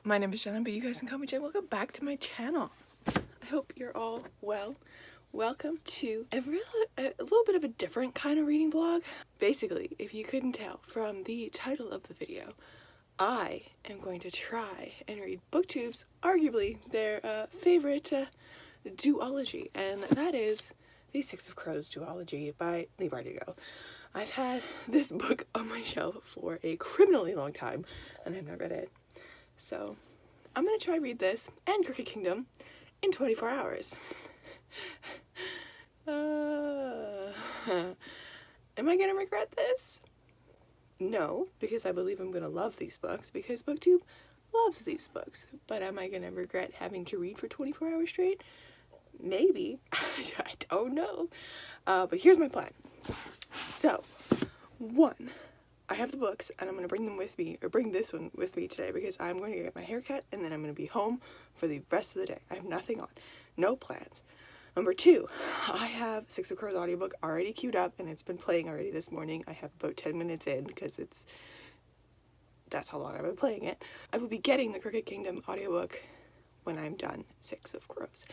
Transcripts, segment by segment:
My name is Jenna, but you guys can call me Jen. Welcome back to my channel. I hope you're all well. Welcome to a little bit of a different kind of reading vlog. Basically, if you couldn't tell from the title of the video, I am going to try and read Booktube's arguably their favorite duology, and that is the Six of Crows duology by Leigh Bardugo. I've had this book on my shelf for a criminally long time, and I've not read it. So I'm gonna try read this and Crooked Kingdom in 24 hours. Am I gonna regret this? No, because I believe I'm gonna love these books, because Booktube loves these books. But am I gonna regret having to read for 24 hours straight? Maybe. I don't know. But here's my plan. So, one, I have the books and I'm going to bring them with me, or bring this one with me today, because I'm going to get my hair cut and then I'm going to be home for the rest of the day. I have nothing on. No plans. Number two, I have Six of Crows audiobook already queued up and it's been playing already this morning. I have about 10 minutes in because that's how long I've been playing it. I will be getting the Crooked Kingdom audiobook when I'm done Six of Crows,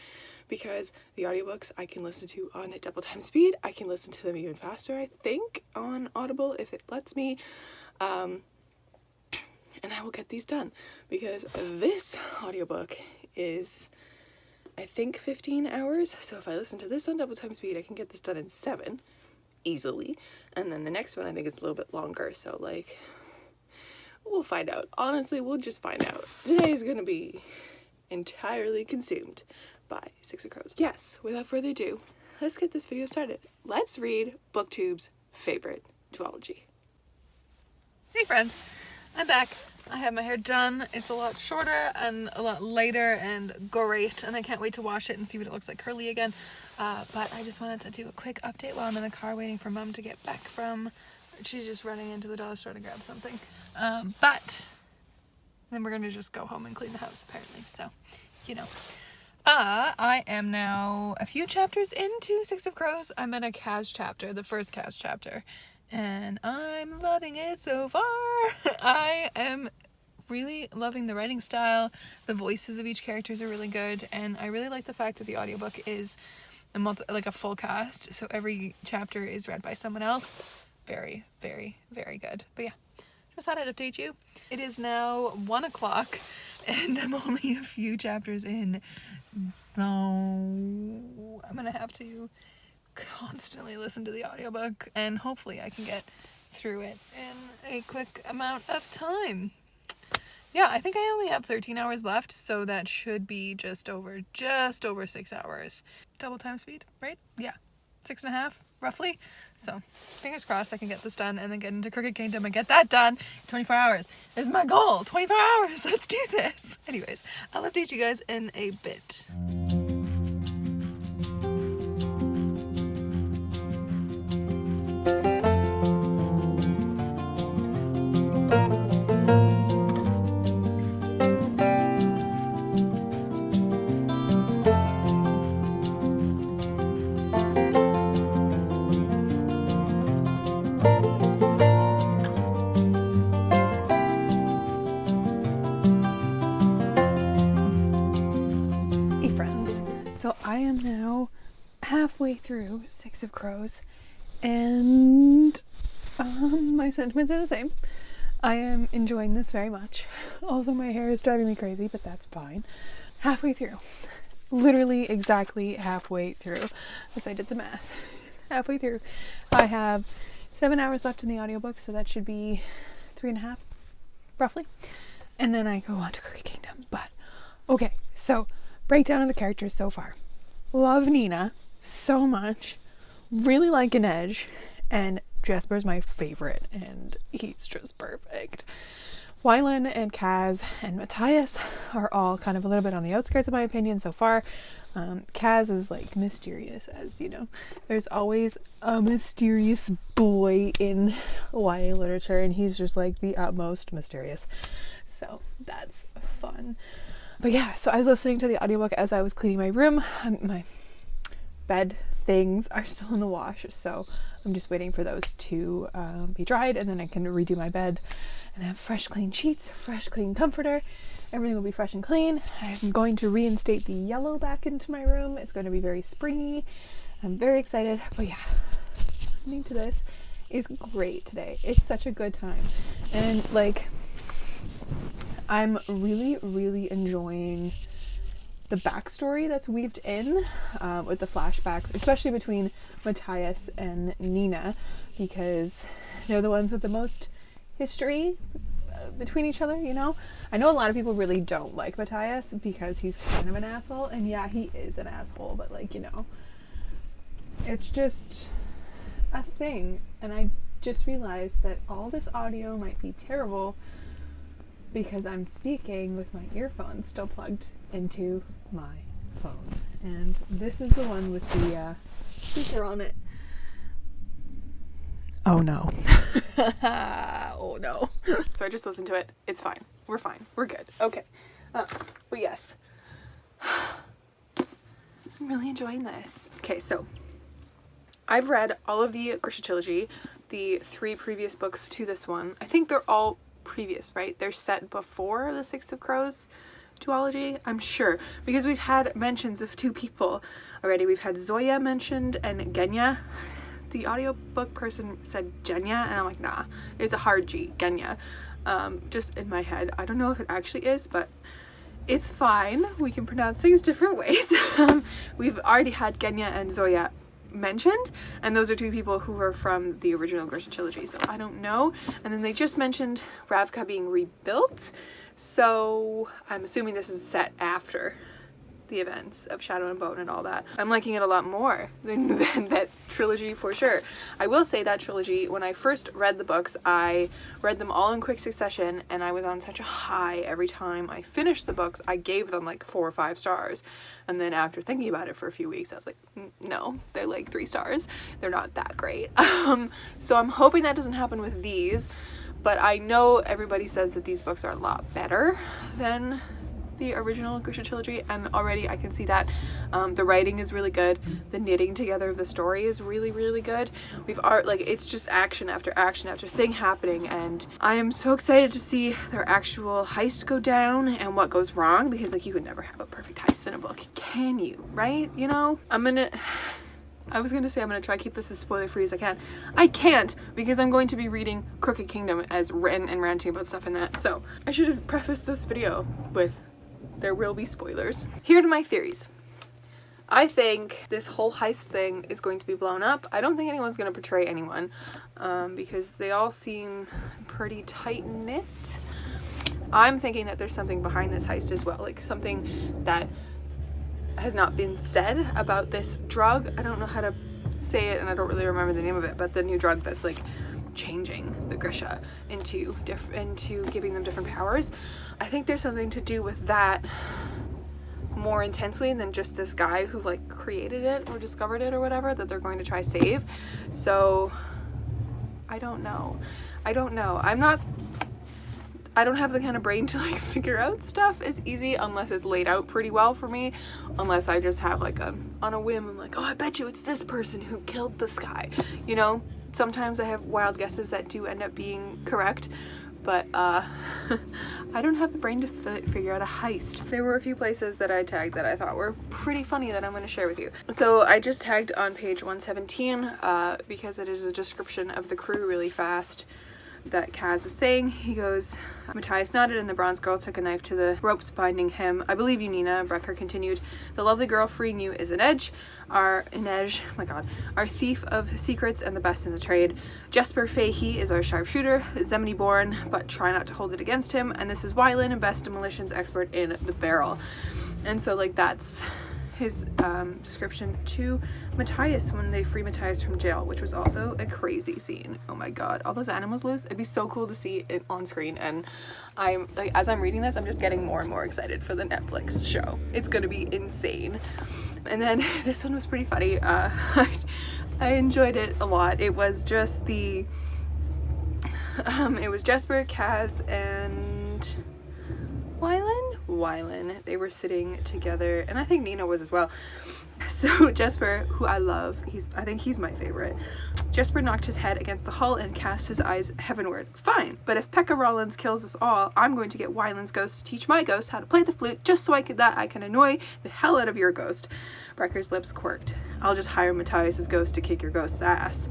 because the audiobooks I can listen to on at double time speed. I can listen to them even faster, I think, on Audible if it lets me, and I will get these done, because this audiobook is, I think, 15 hours, so if I listen to this on double time speed I can get this done in 7 easily, and then the next one I think is a little bit longer, so like, we'll find out. Honestly, we'll just find out. Today is gonna be entirely consumed by Six of Crows. Yes, without further ado, let's get this video started. Let's read Booktube's favorite duology. Hey friends, I'm back. I have my hair done. It's a lot shorter and a lot lighter and great, and I can't wait to wash it and see what it looks like curly again. But I just wanted to do a quick update while I'm in the car waiting for Mom to get back from, she's just running into the dollar store to grab something. But then we're gonna just go home and clean the house apparently, so, you know. I am now a few chapters into Six of Crows. I'm in a Kaz chapter, the first Kaz chapter, and I'm loving it so far. I am really loving the writing style. The voices of each characters are really good, and I really like the fact that the audiobook is like a full cast, so every chapter is read by someone else. Very, very, very good. But yeah, just thought I'd update you. It is now 1 o'clock and I'm only a few chapters in, so I'm gonna have to constantly listen to the audiobook and hopefully I can get through it in a quick amount of time. Yeah, I think I only have 13 hours left, so that should be just over 6 hours. Double time speed, right? Yeah, 6.5 roughly. So fingers crossed I can get this done and then get into Crooked Kingdom and get that done in 24 hours. This is my goal. 24 hours. Let's do this. Anyways, I'll update you guys in a bit. So I am now halfway through Six of Crows, and my sentiments are the same. I am enjoying this very much. Also, my hair is driving me crazy, but that's fine. Halfway through. Literally exactly halfway through, as I did the math. Halfway through. I have 7 hours left in the audiobook, so that should be 3.5, roughly. And then I go on to Crooked Kingdom. But, okay, so breakdown of the characters so far. Love Nina so much. Really like Inej. And Jesper's my favorite. And he's just perfect. Wylan and Kaz and Matthias are all kind of a little bit on the outskirts of my opinion so far. Kaz is like mysterious, as you know. There's always a mysterious boy in YA literature, and he's just like the utmost mysterious. So that's fun. But yeah, so I was listening to the audiobook as I was cleaning my room. My bed things are still in the wash, so I'm just waiting for those to be dried, and then I can redo my bed and have fresh clean sheets, fresh clean comforter, everything will be fresh and clean. I'm going to reinstate the yellow back into my room. It's going to be very springy. I'm very excited. But yeah, listening to this is great today. It's such a good time. And like, I'm really, really enjoying the backstory that's weaved in with the flashbacks, especially between Matthias and Nina, because they're the ones with the most history between each other, you know? I know a lot of people really don't like Matthias because he's kind of an asshole, and yeah, he is an asshole, but like, you know, it's just a thing. And I just realized that all this audio might be terrible because I'm speaking with my earphones still plugged into my phone. And this is the one with the speaker on it. Oh no. Oh no. So I just listened to it. It's fine. We're fine. We're good. Okay. But yes. I'm really enjoying this. Okay, so I've read all of the Grisha trilogy, the 3 previous books to this one. I think they're all previous, right? They're set before the Six of Crows duology, I'm sure, because we've had mentions of 2 people already. We've had Zoya mentioned and Genya. The audiobook person said Genya, and I'm like, nah, it's a hard G, Genya. Just in my head. I don't know if it actually is, but it's fine. We can pronounce things different ways. We've already had Genya and Zoya mentioned, and those are 2 people who were from the original Grisha trilogy, so I don't know. And then they just mentioned Ravka being rebuilt, so I'm assuming this is set after the events of Shadow and Bone and all that. I'm liking it a lot more than that trilogy for sure. I will say that trilogy, when I first read the books, I read them all in quick succession, and I was on such a high every time I finished the books. I gave them like 4 or 5 stars, and then after thinking about it for a few weeks, I was like, no, they're like 3 stars. They're not that great. So I'm hoping that doesn't happen with these, but I know everybody says that these books are a lot better than the original Grisha trilogy, and already I can see that. The writing is really good. The knitting together of the story is really, really good. It's just action after action after thing happening, and I am so excited to see their actual heist go down and what goes wrong, because like, you could never have a perfect heist in a book, can you? Right? You know? I was gonna say I'm gonna try to keep this as spoiler free as I can. I can't, because I'm going to be reading Crooked Kingdom as written and ranting about stuff in that. So I should have prefaced this video with, there will be spoilers. Here are my theories. I think this whole heist thing is going to be blown up. I don't think anyone's going to betray anyone, because they all seem pretty tight-knit. I'm thinking that there's something behind this heist as well, like something that has not been said about this drug. I don't know how to say it, and I don't really remember the name of it, but the new drug that's like changing the Grisha into giving them different powers. I think there's something to do with that more intensely than just this guy who like created it or discovered it or whatever that they're going to try save. So I don't know. I don't have the kind of brain to like figure out stuff as easy unless it's laid out pretty well for me, unless I just have like on a whim, I'm like, oh, I bet you it's this person who killed this guy, you know? Sometimes I have wild guesses that do end up being correct, but I don't have the brain to figure out a heist. There were a few places that I tagged that I thought were pretty funny that I'm going to share with you. So I just tagged on page 117 because it is a description of the crew really fast that Kaz is saying. He goes, Matthias nodded and the bronze girl took a knife to the ropes binding him. I believe you, Nina. Brecker continued. The lovely girl freeing you is our thief of secrets and the best in the trade. Jesper Fahey is our sharpshooter, Zemini born, but try not to hold it against him. And this is Wylan, best demolitions expert in the barrel. And so like that's his description to Matthias when they free Matthias from jail, which was also a crazy scene. Oh my god, all those animals loose. It'd be so cool to see it on screen, and I'm like, as I'm reading this, I'm just getting more and more excited for the Netflix show. It's gonna be insane. And then this one was pretty funny. I enjoyed it a lot. It was just it was Jesper, Kaz, and Wylan. They were sitting together, and I think Nina was as well. So Jesper, who I love, I think he's my favorite. Jesper knocked his head against the hull and cast his eyes heavenward. Fine, but if Pekka Rollins kills us all, I'm going to get Wyland's ghost to teach my ghost how to play the flute just so I can annoy the hell out of your ghost. Brecker's lips quirked. I'll just hire Matthias's ghost to kick your ghost's ass.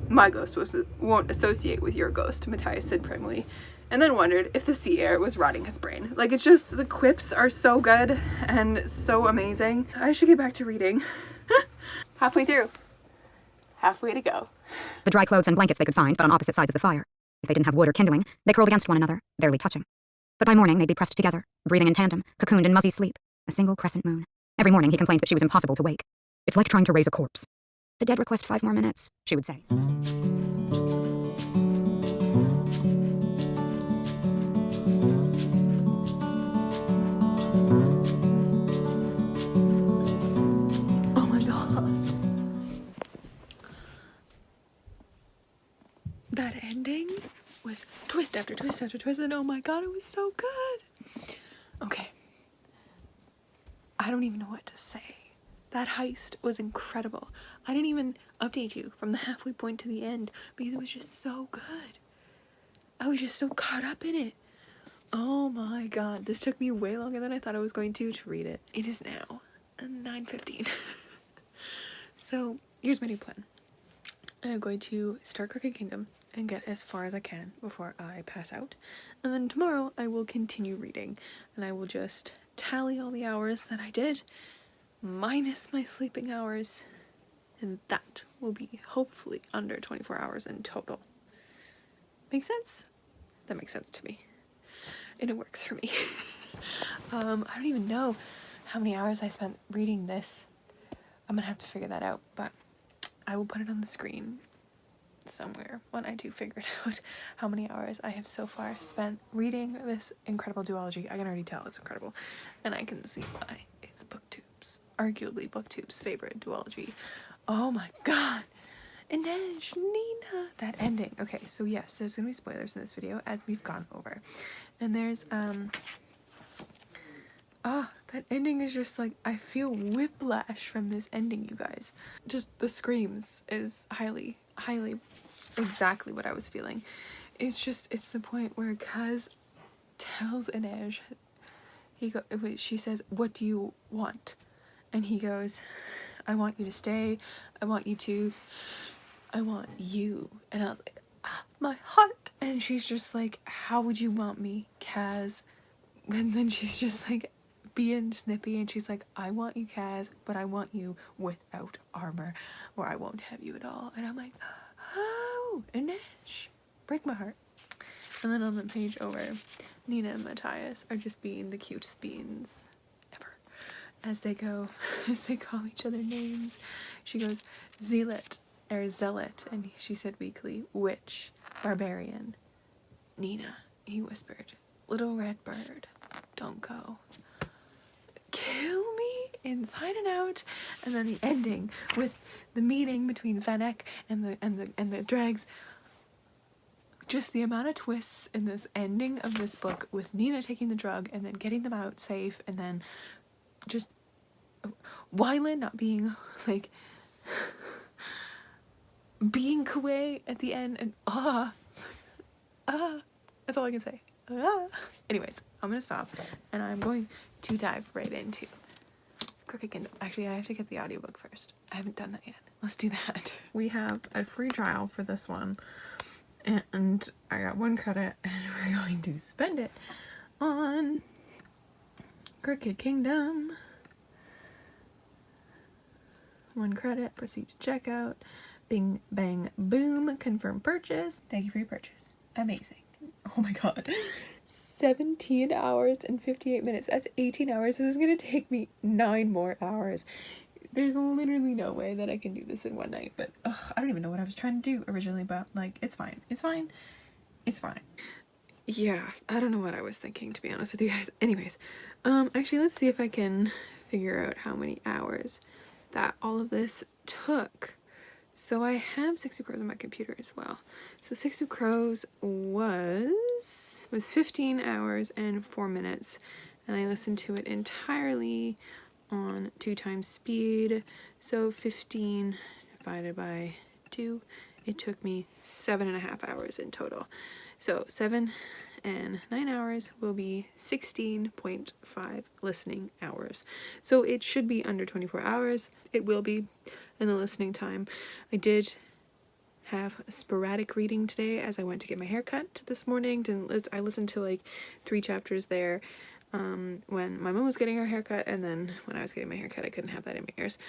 My ghost won't associate with your ghost, Matthias said primly, and then wondered if the sea air was rotting his brain. Like, it's just, the quips are so good and so amazing. I should get back to reading. Halfway through. Halfway to go. The dry clothes and blankets they could find, but on opposite sides of the fire. If they didn't have wood or kindling, they curled against one another, barely touching. But by morning, they'd be pressed together, breathing in tandem, cocooned in muzzy sleep, a single crescent moon. Every morning, he complained that she was impossible to wake. It's like trying to raise a corpse. The dead request 5 more minutes, she would say. Oh my god. That ending was twist after twist after twist, and oh my god, it was so good. Okay. I don't even know what to say. That heist was incredible. I didn't even update you from the halfway point to the end because it was just so good. I was just so caught up in it. Oh my god, this took me way longer than I thought I was going to read it. It is now 9:15. So here's my new plan. I'm going to start Crooked Kingdom and get as far as I can before I pass out. And then tomorrow I will continue reading and I will just tally all the hours that I did minus my sleeping hours, and that will be hopefully under 24 hours in total. Make sense? That makes sense to me. And it works for me. I don't even know how many hours I spent reading this. I'm gonna have to figure that out, but I will put it on the screen somewhere when I do figure it out how many hours I have so far spent reading this incredible duology. I can already tell it's incredible, and I can see why it's Booktube's, arguably Booktube's favorite duology. Oh my god! Inej, Nina, that ending. Okay, so yes, there's gonna be spoilers in this video as we've gone over, and there's that ending is just like, I feel whiplash from this ending, you guys. Just the screams is highly exactly what I was feeling. It's the point where Kaz tells Inej, she says, what do you want? And he goes, I want you to stay, I want you. And I was like, my heart. And she's just like, how would you want me, Kaz? And then she's just like being snippy, and she's like, I want you, Kaz, but I want you without armor, or I won't have you at all. And I'm like, oh, Inej, break my heart. And then on the page over, Nina and Matthias are just being the cutest beans ever. As they call each other names. She goes, Zealot, and she said weakly, witch, barbarian. Nina, he whispered, little red bird, don't go. Kill me inside and out. And then the ending with the meeting between Vanek and the dregs. Just the amount of twists in this ending of this book, with Nina taking the drug and then getting them out safe, and then just Wyland not being like being Kuwait at the end, and that's all I can say. Anyways, I'm gonna stop and I'm going to dive right into Crooked Kingdom. Actually, I have to get the audiobook first. I haven't done that yet. Let's do that. We have a free trial for this one, and I got 1 credit, and we're going to spend it on Crooked Kingdom. 1 credit, proceed to checkout. Bing, bang, boom, confirm purchase. Thank you for your purchase. Amazing. Oh my god. 17 hours and 58 minutes. That's 18 hours. This is gonna take me 9 more hours. There's literally no way that I can do this in one night, but I don't even know what I was trying to do originally, but like, it's fine. It's fine. It's fine. Yeah, I don't know what I was thinking, to be honest with you guys. Anyways, actually, let's see if I can figure out how many hours that all of this took. So I have Six of Crows on my computer as well. So Six of Crows was 15 hours and 4 minutes, and I listened to it entirely on 2 times speed, so 15 divided by 2, it took me 7.5 hours in total. So 7 and 9 hours will be 16.5 listening hours. So it should be under 24 hours. It will be in the listening time. I did have sporadic reading today as I went to get my hair cut this morning. I listened to like 3 chapters there when my mom was getting her haircut, and then when I was getting my haircut I couldn't have that in my ears.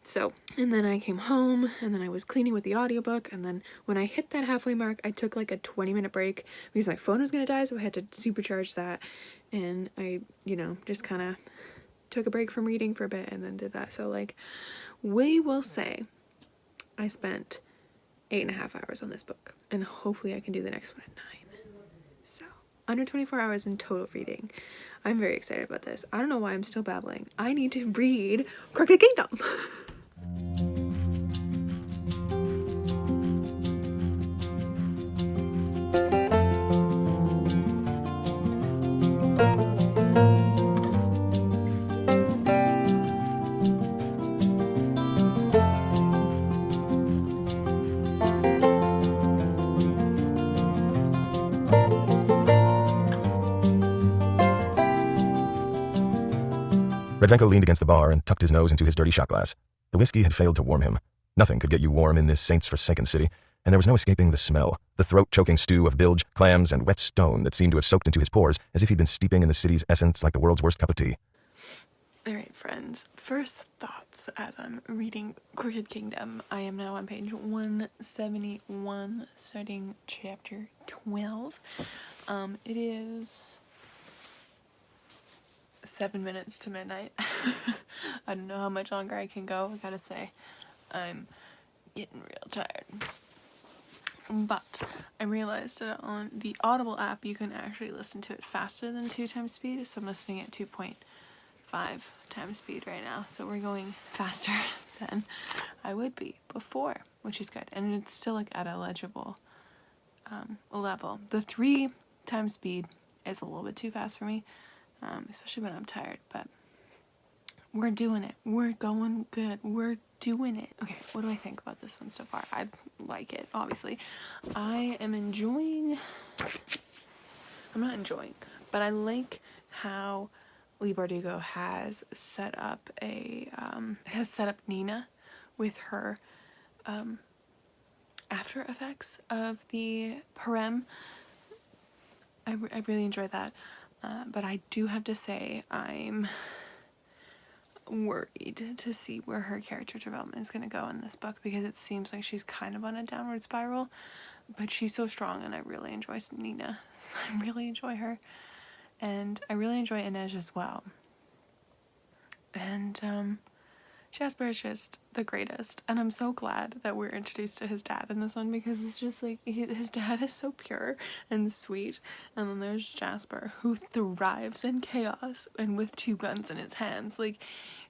So, and then I came home, and then I was cleaning with the audiobook, and then when I hit that halfway mark I took like a 20-minute break because my phone was gonna die, so I had to supercharge that, and I, you know, just kind of took a break from reading for a bit and then did that. So like, we will say I spent 8.5 hours on this book, and hopefully I can do the next one at 9. So under 24 hours in total reading. I'm very excited about this. I don't know why I'm still babbling. I need to read Crooked Kingdom. Redvenko leaned against the bar and tucked his nose into his dirty shot glass. The whiskey had failed to warm him. Nothing could get you warm in this saints-forsaken city, and there was no escaping the smell, the throat-choking stew of bilge, clams, and wet stone that seemed to have soaked into his pores as if he'd been steeping in the city's essence like the world's worst cup of tea. Alright friends, first thoughts as I'm reading Crooked Kingdom. I am now on page 171, starting chapter 12. It is 7 minutes to midnight. I don't know how much longer I can go. I gotta say, I'm getting real tired. But I realized that on the Audible app you can actually listen to it faster than 2 times speed, so I'm listening at 2.5 times speed right now. So we're going faster than I would be before, which is good. And it's still like at a legible level. The 3 times speed is a little bit too fast for me. Especially when I'm tired, but we're doing it. We're going good. We're doing it. Okay, what do I think about this one so far? I like it, obviously. I am enjoying... I'm not enjoying, but I like how Leigh Bardugo has set up Nina with her after effects of the harem. I really enjoy that. But I do have to say I'm worried to see where her character development is going to go in this book, because it seems like she's kind of on a downward spiral, but she's so strong, and I really enjoy Nina. I really enjoy her, and I really enjoy Inej as well. And Jasper is just the greatest, and I'm so glad that we're introduced to his dad in this one, because it's just like his dad is so pure and sweet, and then there's Jasper, who thrives in chaos and with 2 guns in his hands, like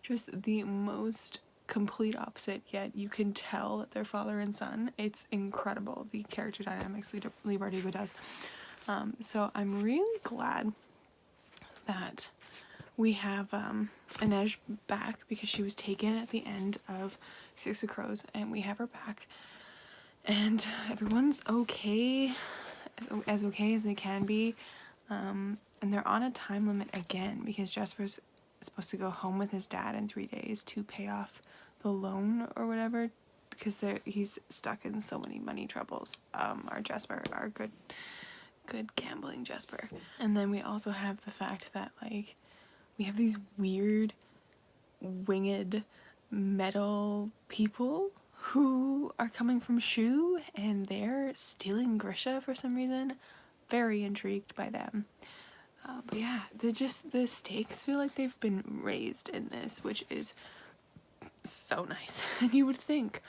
just the most complete opposite, yet you can tell that they're father and son. It's incredible, the character dynamics Leigh Bardugo does. So I'm really glad that we have Inej back, because she was taken at the end of Six of Crows, and we have her back, and everyone's okay, as okay as they can be, and they're on a time limit again, because Jasper's supposed to go home with his dad in 3 days to pay off the loan or whatever, because he's stuck in so many money troubles. Our Jasper, our good gambling Jasper. And then we also have the fact that like we have these weird winged metal people who are coming from Shu, and they're stealing Grisha for some reason. Very intrigued by them. But yeah, the stakes feel like they've been raised in this, which is so nice. And you would think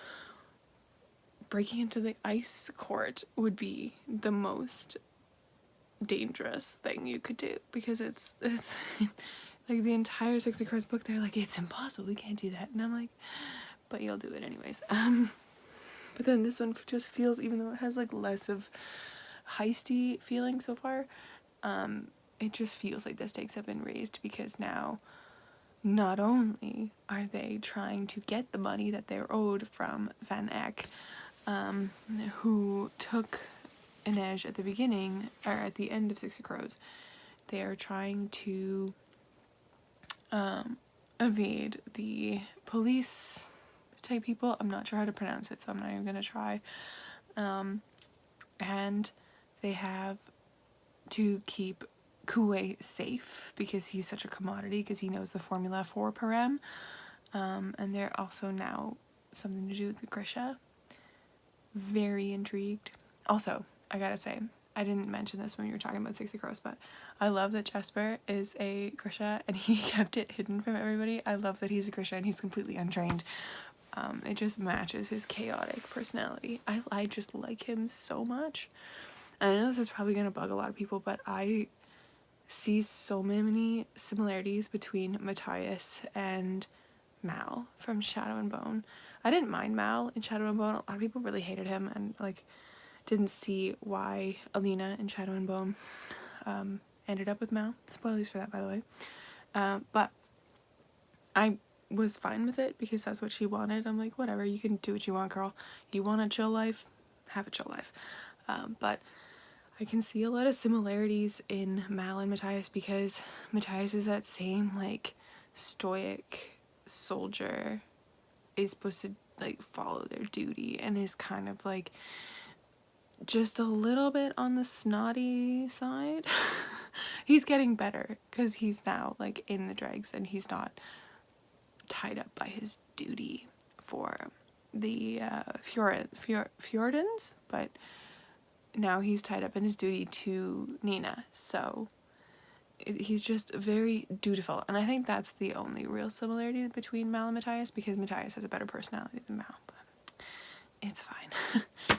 breaking into the ice court would be the most dangerous thing you could do, because it's like the entire 60 Crows book, they're like, it's impossible, we can't do that, and I'm like, but you'll do it anyways. But then this one just feels, even though it has like less of heisty feeling so far, it just feels like the stakes have been raised, because now not only are they trying to get the money that they're owed from Van Eck, who took Inej at the beginning, or at the end of Six of Crows, they are trying to evade the police type people. I'm not sure how to pronounce it, so I'm not even going to try. And they have to keep Kuwei safe because he's such a commodity, because he knows the formula for Parem. And they're also now something to do with the Grisha. Very intrigued. Also, I gotta say, I didn't mention this when you were talking about Six of Crows, but I love that Jesper is a Grisha and he kept it hidden from everybody. I love that he's a Grisha and he's completely untrained. It just matches his chaotic personality. I just like him so much. I know this is probably going to bug a lot of people, but I see so many similarities between Matthias and Mal from Shadow and Bone. I didn't mind Mal in Shadow and Bone. A lot of people really hated him and like didn't see why Alina in Shadow and Bone ended up with Mal. Spoilers for that, by the way. But I was fine with it because that's what she wanted. I'm like, whatever, you can do what you want, girl. You want a chill life? Have a chill life. But I can see a lot of similarities in Mal and Matthias because Matthias is that same like stoic soldier, is supposed to like follow their duty, and is kind of like just a little bit on the snotty side. He's getting better because he's now like in the dregs and he's not tied up by his duty for the Fjordans, but now he's tied up in his duty to Nina, so he's just very dutiful, and I think that's the only real similarity between Mal and Matthias, because Matthias has a better personality than Mal, but it's fine.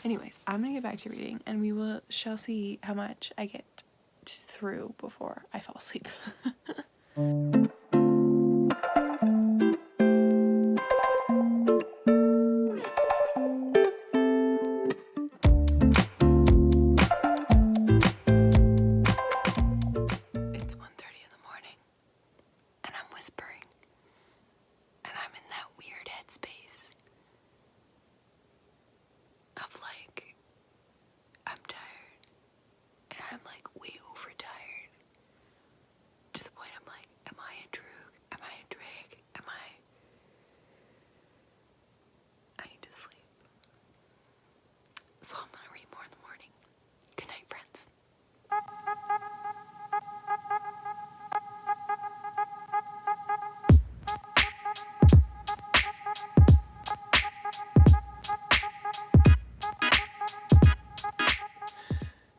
Anyways, I'm gonna get back to reading, and we shall see how much I get through before I fall asleep. So I'm gonna read more in the morning. Good night, friends.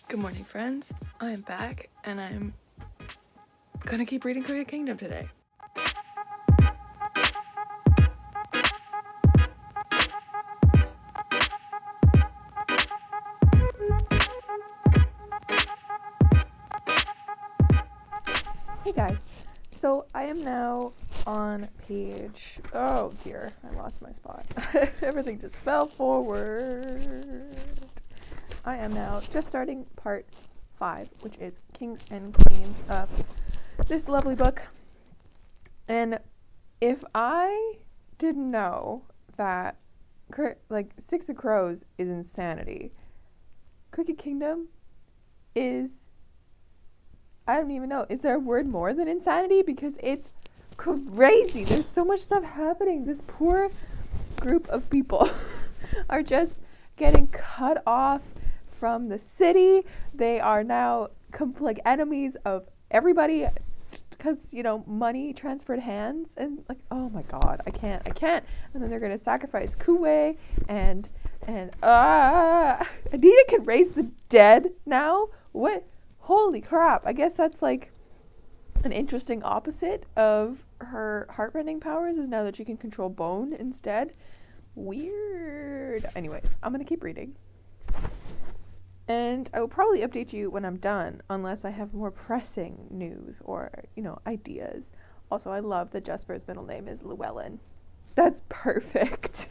Good morning, friends. I am back, and I'm gonna keep reading Crooked Kingdom today. Hey guys, so I am now on page, oh dear, I lost my spot. Everything just fell forward. I am now just starting part 5, which is Kings and Queens of this lovely book. And if I didn't know that like Six of Crows is insanity, Crooked Kingdom is, I don't even know, is there a word more than insanity? Because it's crazy. There's so much stuff happening. This poor group of people are just getting cut off from the city. They are now like enemies of everybody because, you know, money transferred hands, and like, oh my god, I can't. And then they're gonna sacrifice Kuwei and Anita can raise the dead now? What? Holy crap, I guess that's like an interesting opposite of her heartrending powers, is now that she can control bone instead. Weird. Anyways, I'm gonna keep reading. And I will probably update you when I'm done, unless I have more pressing news or, you know, ideas. Also, I love that Jesper's middle name is Llewellyn. That's perfect.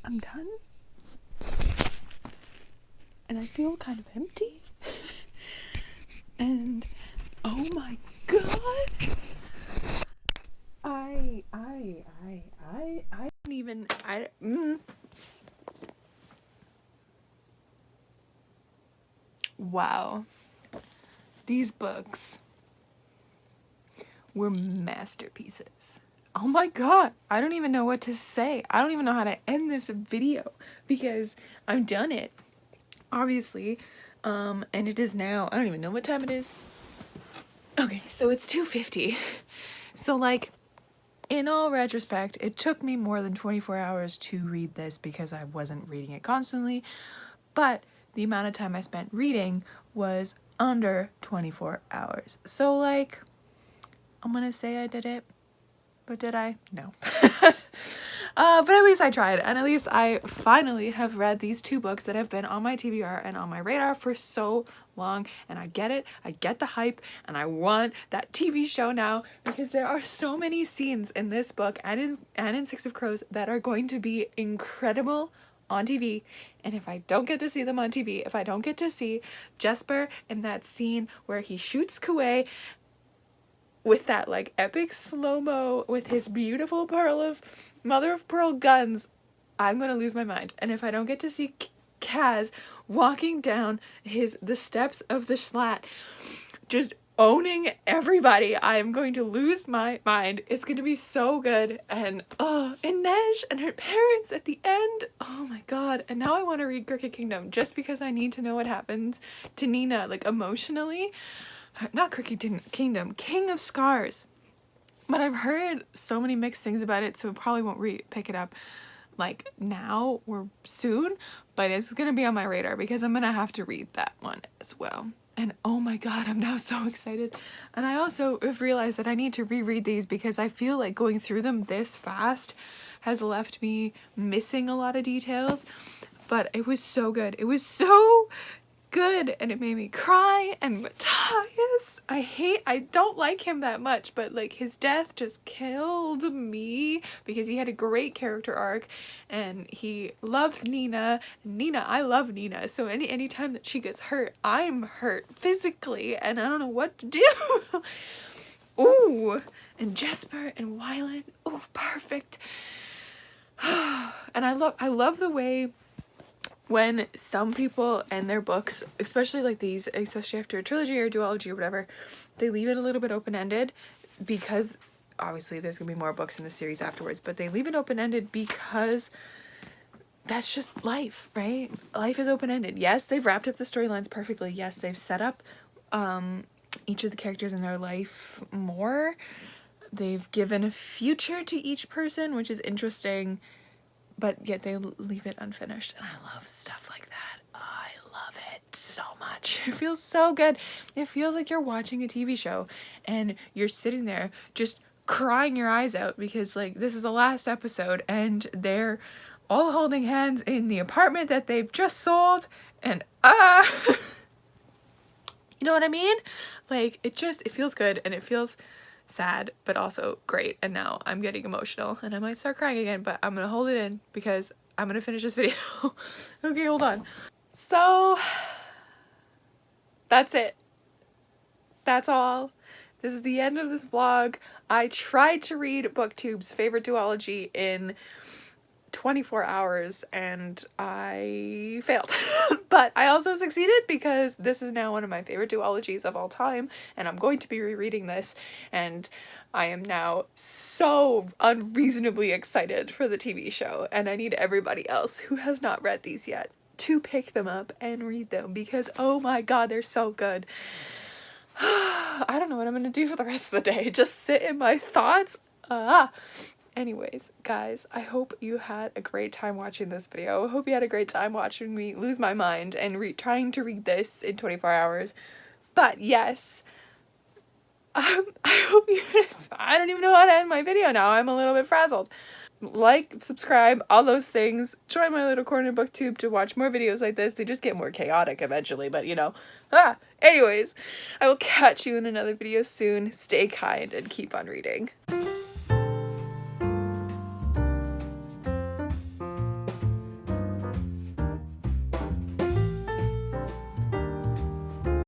I'm done. And I feel kind of empty. And oh my god. I don't even, Wow. These books were masterpieces. Oh my god. I don't even know what to say. I don't even know how to end this video because I'm done it. Obviously. And it is now, I don't even know what time it is. Okay, so it's 2:50. So like, in all retrospect, it took me more than 24 hours to read this because I wasn't reading it constantly, but the amount of time I spent reading was under 24 hours. So like, I'm gonna say I did it, but did I? No. But at least I tried, and at least I finally have read these two books that have been on my TBR and on my radar for so long, and I get it, I get the hype, and I want that TV show now because there are so many scenes in this book and in Six of Crows that are going to be incredible on TV, and if I don't get to see them on TV, if I don't get to see Jesper in that scene where he shoots Kuwei with that like epic slow-mo with his beautiful mother of pearl guns, I'm gonna lose my mind. And if I don't get to see Kaz walking down the steps of the Schlatt just owning everybody, I'm going to lose my mind. It's gonna be so good. And and Neige and her parents at the end, oh my god. And now I want to read Crooked Kingdom just because I need to know what happens to Nina, like emotionally. Not Crooked Kingdom, King of Scars. But I've heard so many mixed things about it, so I probably won't pick it up like now or soon, but it's gonna be on my radar because I'm gonna have to read that one as well. And oh my god, I'm now so excited. And I also have realized that I need to reread these because I feel like going through them this fast has left me missing a lot of details. But it was so good. It was so good, and it made me cry. And Matthias, I don't like him that much, but like his death just killed me because he had a great character arc and he loves Nina. I love Nina, so anytime that she gets hurt, I'm hurt physically and I don't know what to do. Ooh, and Jesper and Wyland, oh, perfect. And I love the way when some people end their books, especially like these, especially after a trilogy or duology or whatever, they leave it a little bit open-ended because obviously there's gonna be more books in the series afterwards, but they leave it open-ended because that's just life, right? Life is open-ended. Yes, they've wrapped up the storylines perfectly. Yes, they've set up each of the characters in their life more. They've given a future to each person, which is interesting, but yet they leave it unfinished. And I love stuff like that. I love it so much. It feels so good. It feels like you're watching a TV show and you're sitting there just crying your eyes out because like this is the last episode and they're all holding hands in the apartment that they've just sold, and you know what I mean? Like it feels good and it feels sad but also great, and now I'm getting emotional and I might start crying again, but I'm gonna hold it in because I'm gonna finish this video. Okay, hold on. So that's it. That's all. This is the end of this vlog. I tried to read Booktube's favorite duology in 24 hours and I failed. But I also succeeded because this is now one of my favorite duologies of all time and I'm going to be rereading this, and I am now so unreasonably excited for the TV show, and I need everybody else who has not read these yet to pick them up and read them because oh my god, they're so good. I don't know what I'm gonna do for the rest of the day. Just sit in my thoughts. Anyways, guys, I hope you had a great time watching this video. I hope you had a great time watching me lose my mind and trying to read this in 24 hours. But yes, I hope you, I don't even know how to end my video now. I'm a little bit frazzled. Like, subscribe, all those things. Join my little corner Booktube to watch more videos like this. They just get more chaotic eventually, but you know. Anyways, I will catch you in another video soon. Stay kind and keep on reading.